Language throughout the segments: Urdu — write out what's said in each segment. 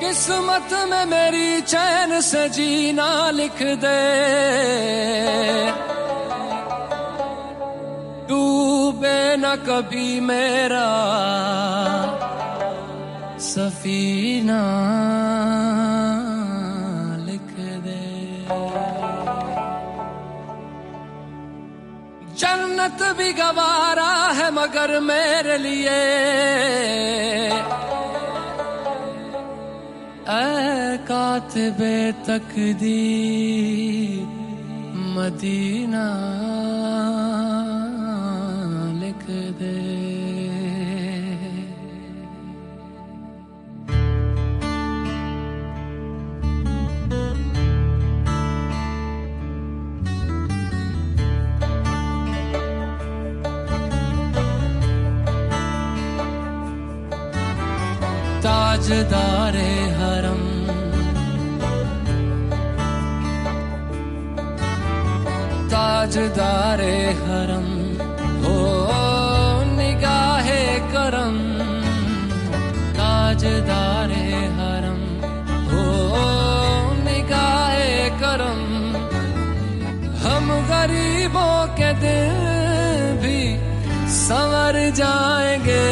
قسمت میں میری چین سے جینا لکھ دے، ڈوبے نہ کبھی میرا سفینہ لکھ دے۔ جنت بھی گوارا ہے مگر میرے لیے، اے کاتب تقدیر مدینہ لکھ دے۔ تاجدار حرم تاجدار حرم ہو نگاہ کرم، تاجدار حرم ہو نگاہ کرم، ہم غریبوں کے دل بھی سنور جائیں گے،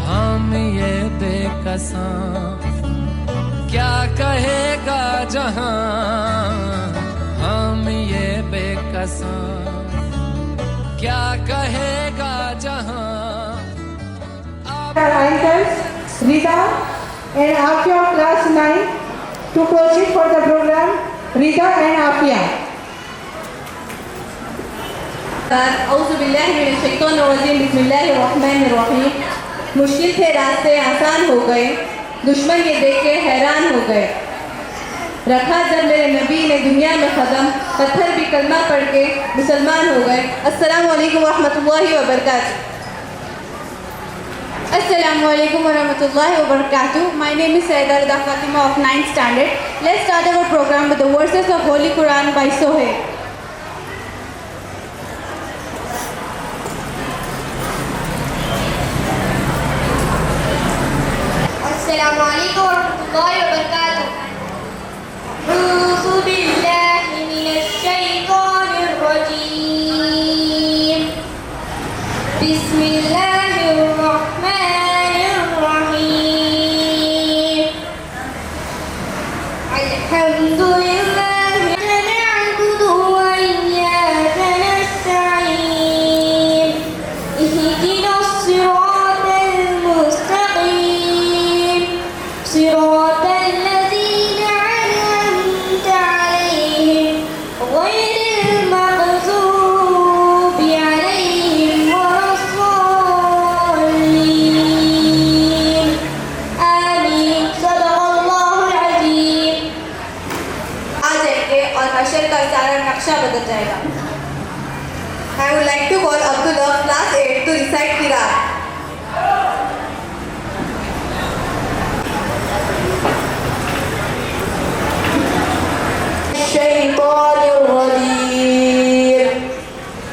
ہم یہ بے کساں کیا کہے گا جہاں، ہم یہ بے کساں کیا کہے گا جہاں۔ Anchors Rita and Afia of class 9 to proceed for the program. Rita and Afia. اعوذ باللہ من الشیطان الرجیم، بسم اللہ الرحمن الرحیم۔ مشکل تھے راستے آسان ہو گئے، دشمن یہ دیکھ کے حیران ہو گئے، رکھا جب میرے نبی نے دنیا میں قدم، پتھر بھی کلمہ پڑھ کے مسلمان ہو گئے۔ السلام علیکم ورحمۃ اللہ وبرکاتہ۔ السلام علیکم ورحمۃ اللہ وبرکاتہ۔ My name is Sayyida Rida Fatima of 9th standard. Let's start our program with the verses of Holy Quran by Sohail. السلام علیکم ورحمۃ اللہ وبرکاتہ۔ اعوذ باللہ من الشیطان الرجیم، بسم اللہ الرحمن الرحیم، الحمد للہ نعبد وإیاک نستعین، اہدنا الصراط المستقیم، صراط الذین أنعمت علیہم غیر المغضوب علیہم ولا الضالین، آمین۔ صدق اللہ العظیم۔ آ جائیں گے اور حشر کا سارا نقشہ بدل جائے گا۔ I would like to call Abdullah of class 8 to recite Qiraat. الشیطان الرجیم،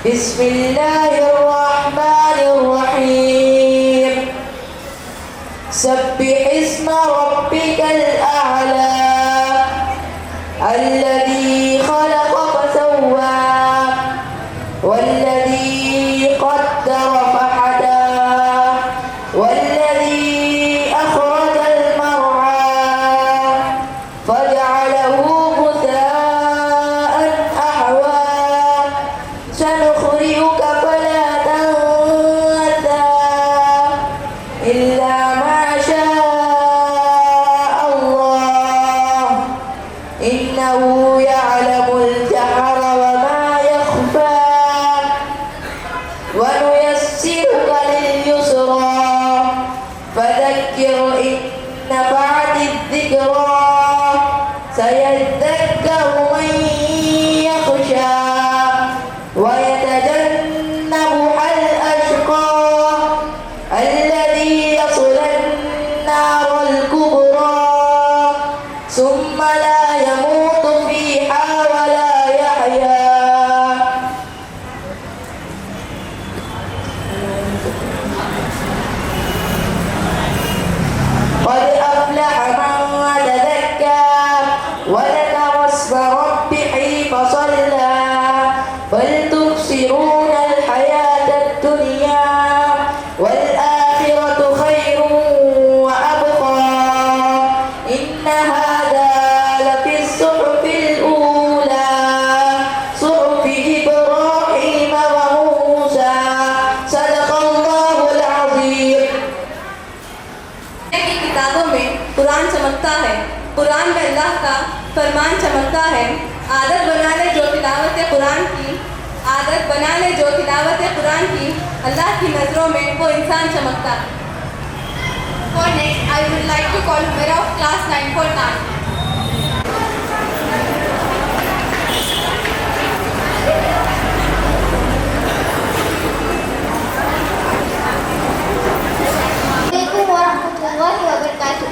بسم اللہ الرحمن الرحیم، سبح اسم ربک الاعلی، الذی خلق فسوى والذی قدر فہدى والذی اخرج المرعى فجعله غثاء أحوى، سنقرئك فلا تنسى إلا ما شاء الله، إنه يعلم الجهر وما يخفى، ونيسرك لليسرى، فذكر إن نفعت الذكرى، سيذكر من يخشى ويتجنبها الأشقى الذي يصلى النار الكبرى، ثم لا يموت فيها ولا يحيا۔ قد أفلح قرآن چمکتا ہے، قرآن میں اللہ کا فرمان چمکتا ہے۔ عادت بنا لے جو تلاوت قرآن کی، عادت بنا لے جو تلاوت قرآن کی، اللہ کی نظروں میں وہ انسان چمکتا ہے۔ For next, I would like to call Humaira of class 9 for dance. Assalamualaikum warahmatullahi wabarakatuh.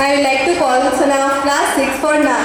I would like to call Sana of class 6 for now.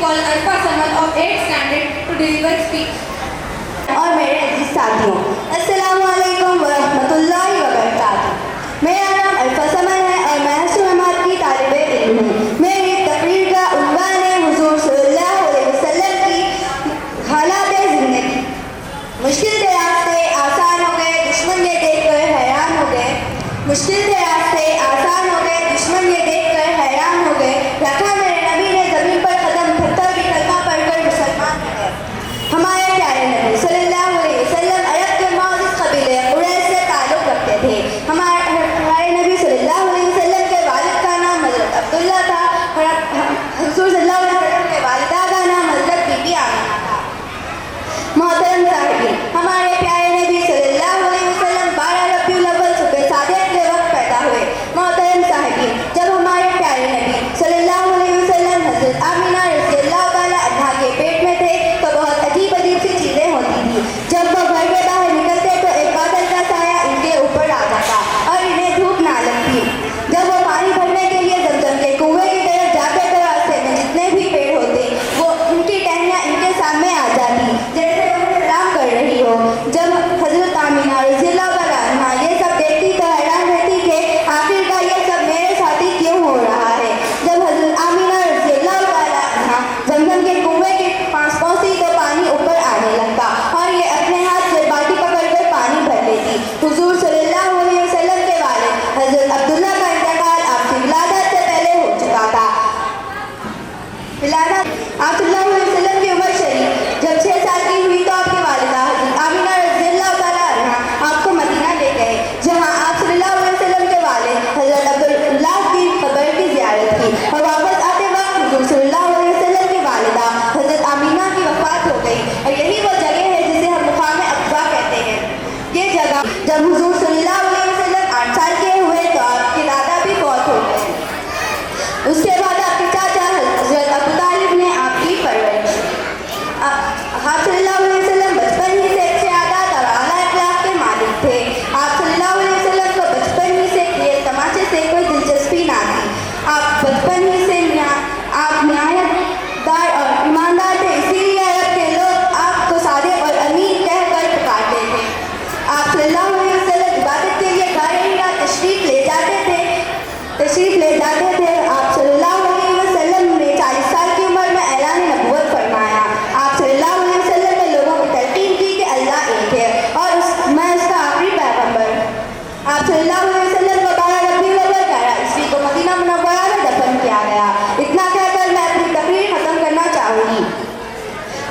call Arfa Samad of 8th standard to deliver speech. اور میرے عزیز ساتھیوں، السلام علیکم ورحمۃ اللہ وبرکاتہ۔ میرا نام عرفہ سمد ہے اور میں 8ویں جماعت کی طالب علم ہوں۔ میری تقریر کا عنوان ہے حضور صلی اللہ علیہ وسلم کی حالات زندگی۔ مشکل سے راستے آسان ہو گئے، دشمن یہ دیکھ کر حیران ہو گئے۔ مشکل سے راستے آسان ہو گئے، دشمن یہ دیکھ کر حیران ہو گئے۔ رکھا میرے نبی نے زمین پر قدم، پتھر بھی کلمہ پڑھ کر مسلمان ہو گئے۔ ہمارے پیارے نبی صلی اللہ علیہ وسلم عرب کے معزز قبیلے قریش سے تعلق رکھتے تھے۔ ہمارے نبی صلی اللہ علیہ وسلم کے والد کا نام حضرت عبداللہ تھا اور حضور صلی اللہ علیہ وسلم کے والدہ کا نام حضرت بی بی آمنہ تھا۔ محترم صاحبین، ہمارے پیارے نبی صلی اللہ علیہ وسلم 12 ربیع الاول صبح صادق کے وقت پیدا ہوئے۔ محترم صاحبین، جب ہمارے پیارے نبی صلی اللہ علیہ وسلم حضرت آمنہ رضی اللہ تعالیٰ عنہا کے پیٹ میں تھے تو بہت عجیب عجیب سی چیزیں ہوتی تھیں۔ جب وہ گھر کے باہر نکلتے تو ایک بادل کا سایہ ان کے اوپر آ جاتا اور انہیں دھوپ نہ لگتی۔ جب وہ پانی بھرنے کے لیے زمزم کے کنویں کی طرف جاتے تو راستے میں جتنے بھی پیڑ ہوتے وہ ان کی ٹہنیاں ان کے سامنے آ جاتی جیسے وہ سلام کر رہی ہو۔ جب حضرت آمنہ رضی اللہ تعالیٰ عنہا یہ سب دیکھتی تو حیران رہتی کہ آخر کا یہ سب میرے ساتھی کیوں ہو رہا ہے۔ جب حضرت آمنہ رضی اللہ تعالیٰ عنہا زمزم کے کنویں کے پاس پہنچی تو پانی اوپر آنے لگتا اور یہ اپنے ہاتھ سے باٹی پکڑ کر پانی بھر لیتی۔ حضور صلی اللہ علیہ وسلم کے والد حضرت عبداللہ کا انتقال آپ کی ولادت سے پہلے ہو چکا تھا۔ آپ صلی اللہ علیہ وسلم کی عمر شریف جب 6 سال کی ہوئی تو آپ کی والدہ حضرت آمنہ رضی اللہ تعالیٰ عنہا آپ کو مدینہ لے گئے، جہاں آپ صلی اللہ علیہ وسلم کے والد حضرت عبداللہ کی قبر کی زیارت کی اور واپس آتے وقت حضور صلی اللہ علیہ وسلم کی والدہ حضرت آمینہ کی وفات ہو گئی اور یہی وہ جگہ ہے جسے ہم مقام ابوا کہتے ہیں۔ یہ جگہ جب حضور صلی اللہ علیہ وسلم 8 سال کے ہوئے تو آپ کے دادا بھی فوت ہو گئے۔ اس کے بعد آپ کے چاچا حضرت ابو طالب نے آپ کی پرورش۔ آپ صلی اللہ علیہ وسلم بچپن ہی سے اچھے عادات اور اعلیٰ اخلاق کے مالک تھے۔ آپ صلی اللہ علیہ وسلم کو بچپن ہی سے کھیل تماشے سے کوئی دلچسپی نہ تھی۔ آپ بچپن ہی سے آپ نہایت دار اور ایماندار تھے، اسی لیے عرب کے لوگ آپ کو صادق اور امین کہہ کر پکارتے تھے۔ آپ صلی اللہ علیہ وسلم عبادت کے لیے غار حرا تشریف لے جاتے تھے۔ آپ صلی اللہ علیہ وسلم نے 40 سال کی عمر میں اعلان نبوت فرمایا۔ آپ صلی اللہ علیہ وسلم نے لوگوں کو تلقین کی کہ اللہ ایک ہے اور میں اس کا آخری پیغمبر۔ آپ صلی اللہ علیہ وسلم کو 12 ربیع الاول 11 عیسوی کو مدینہ منورہ میں دفن کیا گیا۔ اتنا کہہ کر میں اپنی تقریر ختم کرنا چاہوں گی۔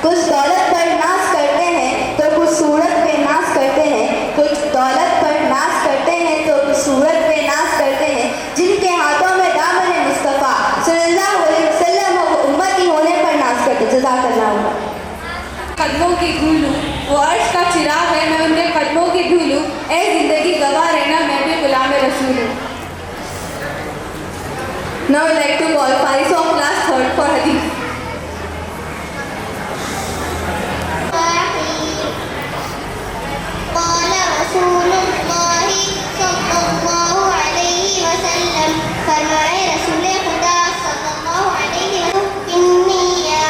کچھ دولت پر ناز کرتے ہیں تو کچھ صورت پہ ناز کرتے ہیں، کچھ دولت پر ناز کرتے ہیں تو کچھ صورت پہ ناز کرتے ہیں۔ جن کے ہاتھوں میں دامن مصطفیٰ صلی اللہ علیہ وسلم وہ امتی ہونے پر ناز کرتے۔ جزاک اللہ۔ قدموں کی دھولوں وہ عرش کا چراغ ہے، میں ان کے قدموں کی دھولوں، اے زندگی گواہ رہنا میں بھی غلام رسول ہوں۔ Now I would like to call Faris of class 3rd for Hadith. قال رسول اللہ صلی اللہ علیہ وسلم، فرمائے رسول خدا صلی اللہ علیہ وسلم، النیہ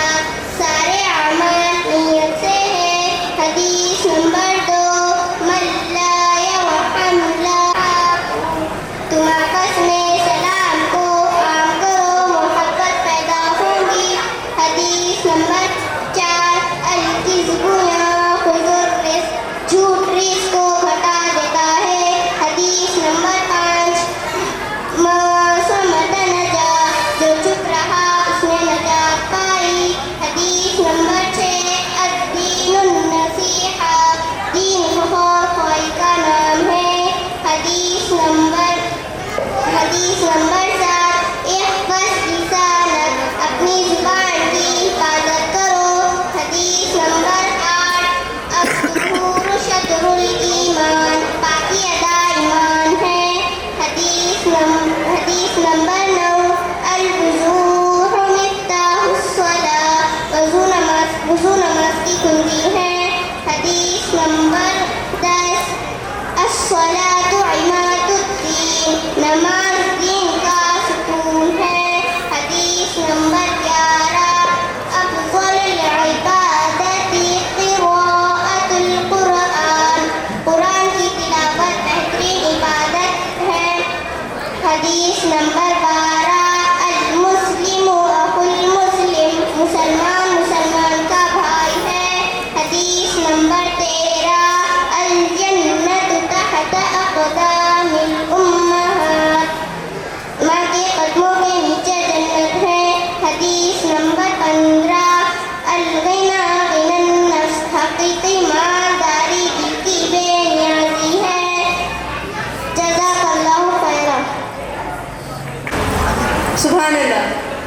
سارے اعمال نیت سے ہے۔ حدیث نمبر 2، من لا یرحم اللہ، تم آپس میں سلام کو عام کرو،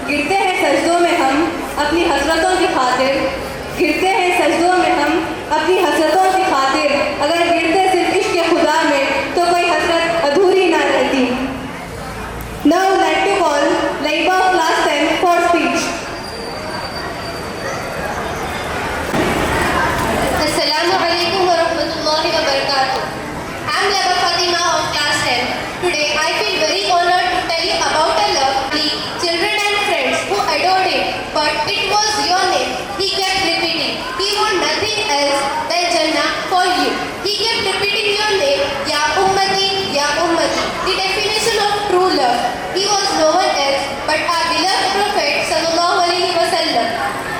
گرتے ہیں سجدوں میں ہم اپنی حسرتوں کی خاطر، گرتے ہیں سجدوں میں ہم اپنی حسرتوں کی خاطر، اگر گرتے صرف عشق خدا میں تو کوئی حسرت ادھوری نہ رہتی. Now I would like to call Laiba of class 10 for speech. Assalamu alaikum wa rahmatullahi wa barakatuh. I am Laiba Fatima of class 10. Today I feel very honored to tell you about a lovely children and friends who adored him. But it was your name he kept repeating. He want nothing else than Jannah for you. He kept repeating your name, Ya Ummati, Ya Ummati. The definition of true love. He was no one else but our beloved Prophet Sallallahu Alaihi Wasallam.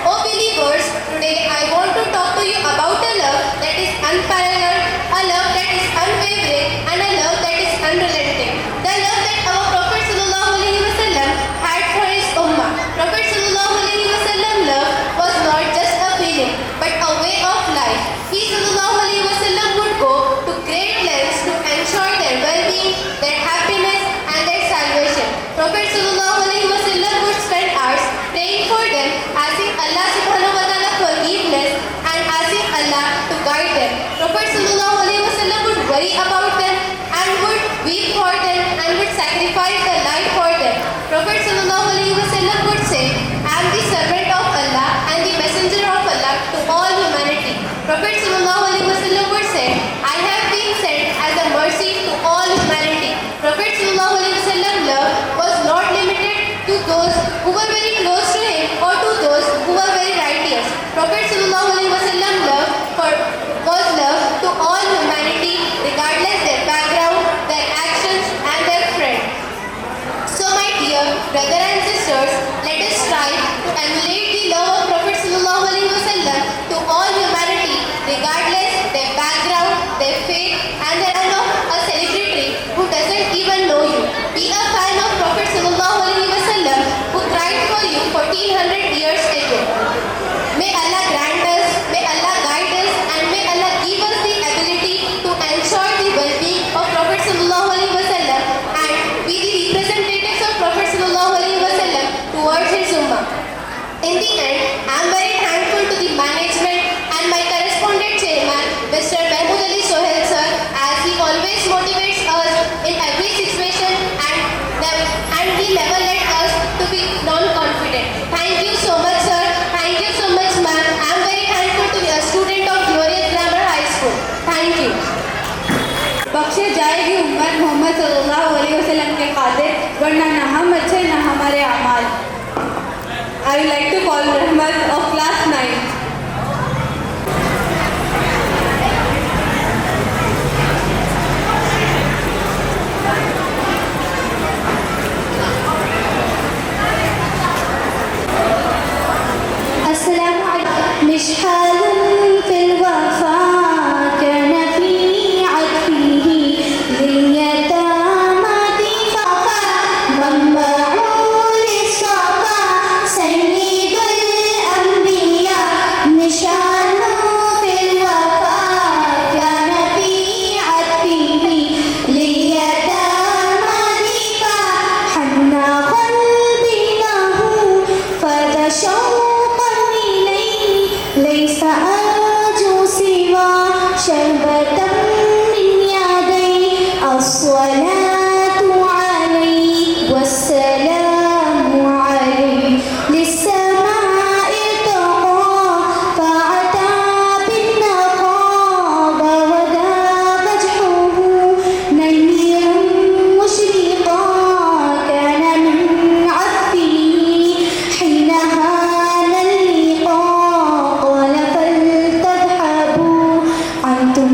Oh believers, today I want to talk to you about a love that is unparalleled, a love that is unwavering, and a love that is unrelenting. The love that our Prophet Sallallahu Alaihi Wasallam had for his ummah. Prophet Sallallahu Alaihi Wasallam love was not just a feeling but a way of life. He Sallallahu Alaihi Wasallam would go to great lengths to ensure their well-being, their happiness and their salvation. Prophet Sallallahu Alaihi Wasallam would spend hours praying for them, asking Allah Subhanahu wa Ta'ala forgiveness and asking Allah to guide them. Prophet Sallallahu Alaihi Wasallam would worry about them and would weep for them and would sacrifice their life for them. Prophet Sallallahu Alaihi Wasallam would say, I am the servant of Allah and the messenger of Allah to all humanity. Prophet Sallallahu Alaihi Wasallam would say, I have been sent as a mercy to all humanity. Prophet Sallallahu Alaihi Wasallam love was not limited to those who were very close to him or to those who were very righteous. Prophet Sallallahu Alaihi Wasallam love was love to all humanity regardless their background, their actions and their friend. So my dear brother and sisters, let us strive to emulate the love of Prophet Sallallahu Alaihi Wasallam to all humanity regardless their background, their faith and their fan of a celebrity who doesn't even know you. Be a fan of Prophet Sallallahu Alaihi Wasallam who cried for you 1400 years ago. May Allah grant us, may Allah guide us and may Allah give us the ability to ensure the well-being of Prophet Sallallahu Alaihi Wasallam and be the representatives of Prophet Sallallahu Alaihi Wasallam towards his ummah. In the end, I am very thankful to the management and my correspondent chairman, Mr. Mahmood Ali Sohail sir, as he always motivates us in every situation and he never let us to be non-confident. Thank you so much sir, thank you so much ma'am. I am very thankful to be a student of Glorious Grammar High School. Thank you. بخشے جائے گی امت محمد صلی اللہ علیہ وسلم کے خاطر، ورنہ نہ ہم اچھے نہ ہمارے اعمال. I would like to call Rahmat of class 9. السلام عليكم. مشحال في الوفاء كان في عطفه لليتامى دفاقا منبع للصفا سيد الأنبياء. مشحال في الوفاء كان في عطفه لليتامى دفاعا حنى قلبي له فذا شوقا إليه ليس أرجو سوى شربة من يديه. الصلاة عليه والسلام عليه للسماء ارتقى فعتى بالنقاب ودا وجهه نيرا مشرقا كان من عطفه حين هان اللقاء قال فلتذهبوا عنتم